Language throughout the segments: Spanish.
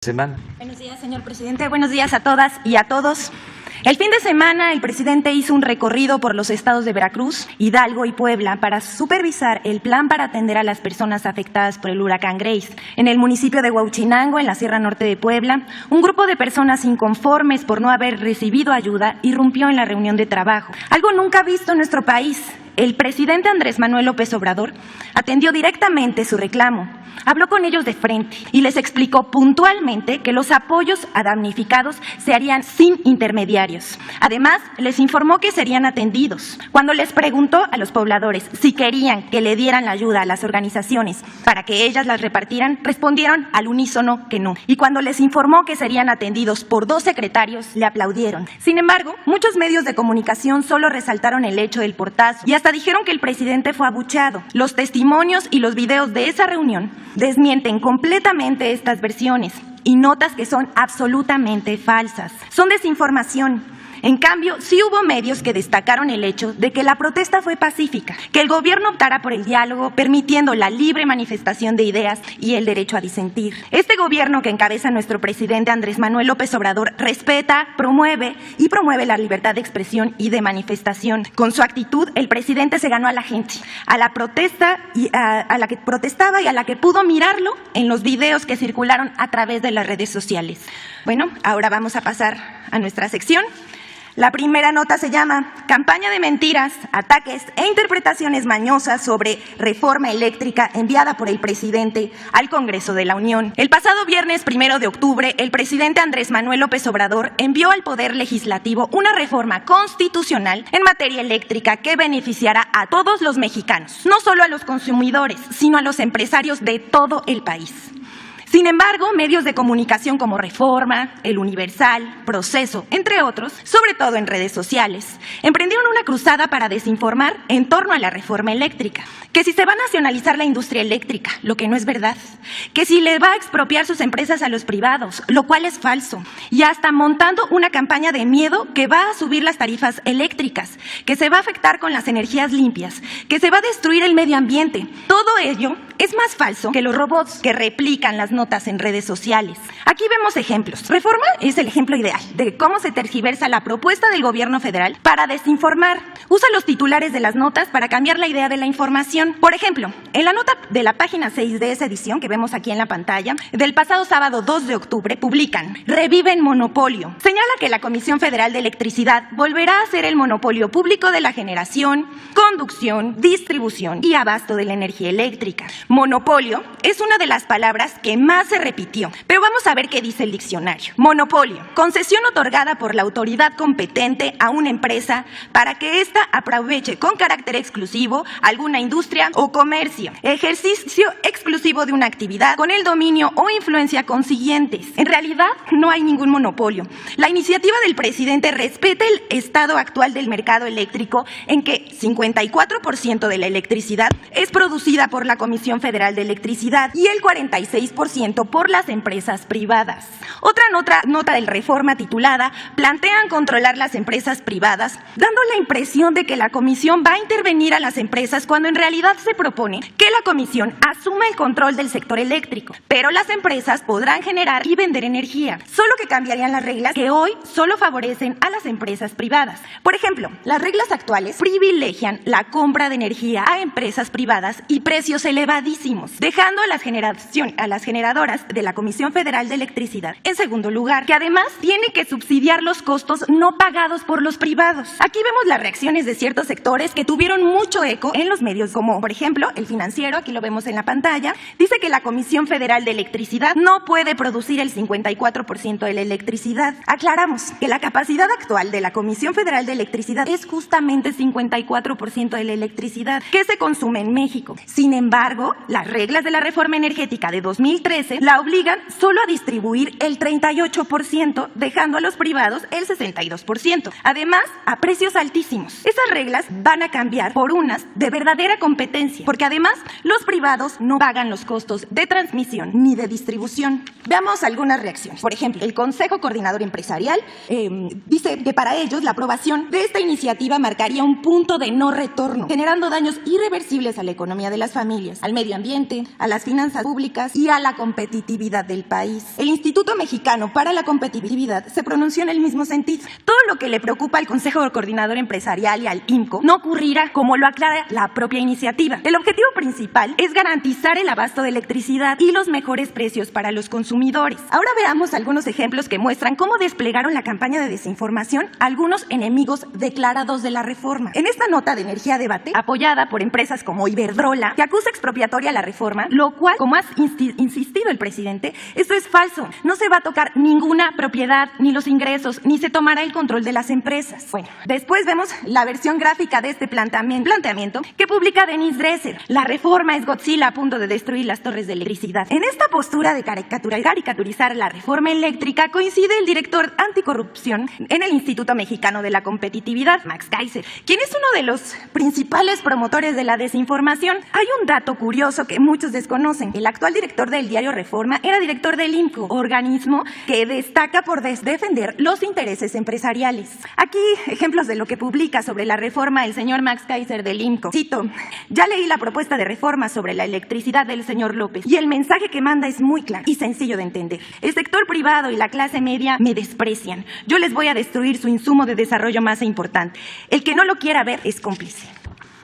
Semana. Buenos días, señor presidente. Buenos días a todas y a todos. El fin de semana, el presidente hizo un recorrido por los estados de Veracruz, Hidalgo y Puebla para supervisar el plan para atender a las personas afectadas por el huracán Grace. En el municipio de Huauchinango, en la Sierra Norte de Puebla, un grupo de personas inconformes por no haber recibido ayuda irrumpió en la reunión de trabajo. Algo nunca visto en nuestro país. El presidente Andrés Manuel López Obrador atendió directamente su reclamo. Habló con ellos de frente y les explicó puntualmente que los apoyos a damnificados se harían sin intermediarios. Además, les informó que serían atendidos. Cuando les preguntó a los pobladores si querían que le dieran la ayuda a las organizaciones para que ellas las repartieran, respondieron al unísono que no. Y cuando les informó que serían atendidos por 2 secretarios, le aplaudieron. Sin embargo, muchos medios de comunicación solo resaltaron el hecho del portazo y hasta dijeron que el presidente fue abucheado. Los testimonios y los videos de esa reunión desmienten completamente estas versiones y notas que son absolutamente falsas. Son desinformación. En cambio, sí hubo medios que destacaron el hecho de que la protesta fue pacífica, que el gobierno optara por el diálogo, permitiendo la libre manifestación de ideas y el derecho a disentir. Este gobierno que encabeza nuestro presidente Andrés Manuel López Obrador respeta, promueve la libertad de expresión y de manifestación. Con su actitud, el presidente se ganó a la gente, a la protesta y a la que protestaba y a la que pudo mirarlo en los videos que circularon a través de las redes sociales. Bueno, ahora vamos a pasar a nuestra sección. La primera nota se llama Campaña de mentiras, ataques e interpretaciones mañosas sobre reforma eléctrica enviada por el presidente al Congreso de la Unión. El pasado viernes 1 de octubre, el presidente Andrés Manuel López Obrador envió al Poder Legislativo una reforma constitucional en materia eléctrica que beneficiará a todos los mexicanos, no solo a los consumidores, sino a los empresarios de todo el país. Sin embargo, medios de comunicación como Reforma, El Universal, Proceso, entre otros, sobre todo en redes sociales, emprendieron una cruzada para desinformar en torno a la reforma eléctrica. Que si se va a nacionalizar la industria eléctrica, lo que no es verdad. Que si le va a expropiar sus empresas a los privados, lo cual es falso. Y hasta montando una campaña de miedo que va a subir las tarifas eléctricas, que se va a afectar con las energías limpias, que se va a destruir el medio ambiente. Todo ello es más falso que los robots que replican las notas en redes sociales. Aquí vemos ejemplos. Reforma es el ejemplo ideal de cómo se tergiversa la propuesta del gobierno federal para desinformar. Usa los titulares de las notas para cambiar la idea de la información. Por ejemplo, en la nota de la página 6 de esa edición que vemos aquí en la pantalla, del pasado sábado 2 de octubre, publican: Reviven monopolio. Señala que la Comisión Federal de Electricidad volverá a ser el monopolio público de la generación, conducción, distribución y abasto de la energía eléctrica. Monopolio es una de las palabras que más se repitió, pero vamos a ver qué dice el diccionario. Monopolio, concesión otorgada por la autoridad competente a una empresa para que ésta aproveche con carácter exclusivo alguna industria o comercio. Ejercicio exclusivo de una actividad con el dominio o influencia consiguientes. En realidad, no hay ningún monopolio. La iniciativa del presidente respeta el estado actual del mercado eléctrico en que 54% de la electricidad es producida por la Comisión Federal de Electricidad y el 46% por las empresas privadas. Otra nota del Reforma titulada Plantean controlar las empresas privadas, dando la impresión de que la comisión va a intervenir a las empresas cuando en realidad se propone que la comisión asuma el control del sector eléctrico, pero las empresas podrán generar y vender energía, solo que cambiarían las reglas que hoy solo favorecen a las empresas privadas. Por ejemplo, las reglas actuales privilegian la compra de energía a empresas privadas y precios elevadísimos, dejando a las generadoras de la Comisión Federal de Electricidad en segundo lugar, que además tiene que subsidiar los costos no pagados por los privados. Aquí vemos las reacciones de ciertos sectores que tuvieron mucho eco en los medios, como por ejemplo El Financiero, aquí lo vemos en la pantalla, dice que la Comisión Federal de Electricidad no puede producir el 54% de la electricidad. Aclaramos que la capacidad actual de la Comisión Federal de Electricidad es justamente 54% de la electricidad que se consume en México. Sin embargo, las reglas de la reforma energética de 2013 la obligan solo a distribuir el 38%, dejando a los privados el 62%. Además, a precios altísimos. Esas reglas van a cambiar por unas de verdadera competencia, porque además los privados no pagan los costos de transmisión ni de distribución. Veamos algunas reacciones. Por ejemplo, el Consejo Coordinador Empresarial dice que para ellos la aprobación de esta iniciativa marcaría un punto de no retorno, generando daños irreversibles a la economía de las familias, al medio ambiente, a las finanzas públicas y a la competitividad del país. El Instituto Instituto Mexicano para la Competitividad se pronunció en el mismo sentido. Todo lo que le preocupa al Consejo Coordinador Empresarial y al IMCO no ocurrirá como lo aclara la propia iniciativa. El objetivo principal es garantizar el abasto de electricidad y los mejores precios para los consumidores. Ahora veamos algunos ejemplos que muestran cómo desplegaron la campaña de desinformación algunos enemigos declarados de la reforma. En esta nota de Energía Debate, apoyada por empresas como Iberdrola, que acusa expropiatoria la reforma, lo cual, como ha insistido el presidente, esto es falso. No se va a tocar ninguna propiedad, ni los ingresos, ni se tomará el control de las empresas. Bueno, después vemos la versión gráfica de este planteamiento que publica Denise Dresser. La reforma es Godzilla a punto de destruir las torres de electricidad. En esta postura de caricaturizar la reforma eléctrica coincide el director anticorrupción en el Instituto Mexicano de la Competitividad, Max Kaiser, quien es uno de los principales promotores de la desinformación. Hay un dato curioso que muchos desconocen. El actual director del diario Reforma era director del IMCO, organismo que destaca por defender los intereses empresariales. Aquí ejemplos de lo que publica sobre la reforma el señor Max Kaiser del IMCO. Cito: ya leí la propuesta de reforma sobre la electricidad del señor López y el mensaje que manda es muy claro y sencillo de entender. El sector privado y la clase media me desprecian. Yo les voy a destruir su insumo de desarrollo más importante. El que no lo quiera ver es cómplice.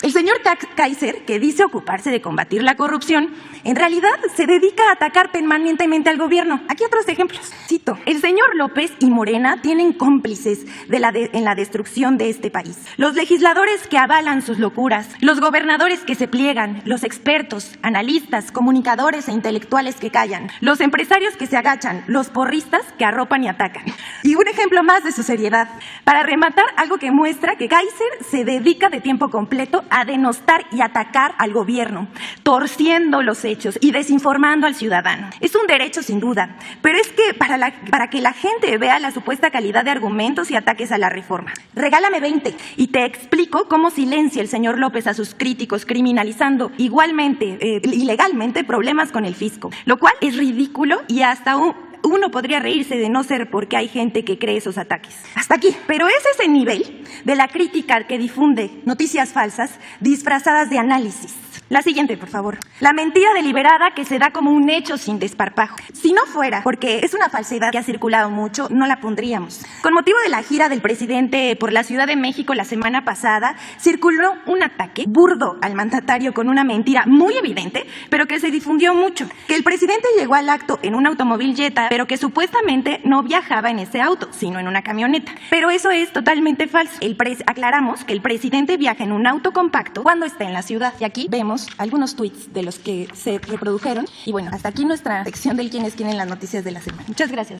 El señor Kaiser, que dice ocuparse de combatir la corrupción, en realidad se dedica a atacar permanentemente al gobierno. Aquí otros ejemplos. Cito: el señor López y Morena tienen cómplices en la destrucción de este país. Los legisladores que avalan sus locuras, los gobernadores que se pliegan, los expertos, analistas, comunicadores e intelectuales que callan, los empresarios que se agachan, los porristas que arropan y atacan. Y un ejemplo más de su seriedad. Para rematar, algo que muestra que Kaiser se dedica de tiempo completo a denostar y atacar al gobierno, torciendo los hechos y desinformando al ciudadano. Es un derecho sin duda, pero es que para que la gente vea la supuesta calidad de argumentos y ataques a la reforma. Regálame 20 y te explico cómo silencia el señor López a sus críticos, criminalizando ilegalmente problemas con el fisco, lo cual es ridículo y hasta uno podría reírse de no ser porque hay gente que cree esos ataques. Hasta aquí. Pero es ese nivel de la crítica que difunde noticias falsas disfrazadas de análisis. La siguiente, por favor. La mentira deliberada que se da como un hecho sin desparpajo. Si no fuera porque es una falsedad que ha circulado mucho, no la pondríamos. Con motivo de la gira del presidente por la Ciudad de México la semana pasada, circuló un ataque burdo al mandatario con una mentira muy evidente, pero que se difundió mucho. Que el presidente llegó al acto en un automóvil Jetta, pero que supuestamente no viajaba en ese auto, sino en una camioneta. Pero eso es totalmente falso. Aclaramos que el presidente viaja en un auto compacto cuando está en la ciudad. Y aquí vemos algunos tweets de los que se reprodujeron. Y bueno, hasta aquí nuestra sección del quién es quién en las noticias de la semana. Muchas gracias.